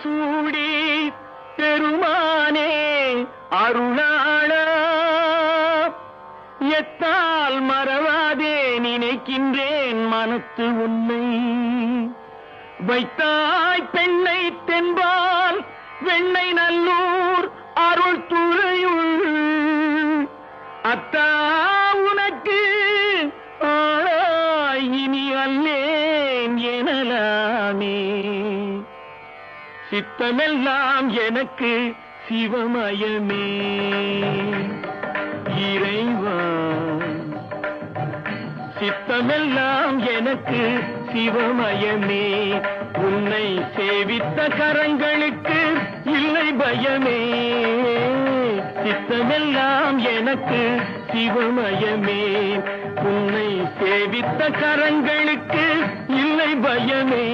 சூடி பெருமானே அருளாளா எத்தால் மறவாதே நினைக்கின்றேன் மனத்து உன்னை வைத்தாய் பெண்ணை தென்பால் வெண்ணை நல்லூர் அருள் துறையுள் அத்தா உனக்கு ஆளாய் இனி அல்லேன் எனலாமே சித்தமெல்லாம் எனக்கு சிவமயமே இறைவா சித்தமெல்லாம் எனக்கு சிவமயமே உன்னை சேவித்த கரங்களுக்கு இல்லை பயமே சித்தமெல்லாம் எனக்கு சிவமயமே உன்னை சேவித்த கரங்களுக்கு இல்லை பயமே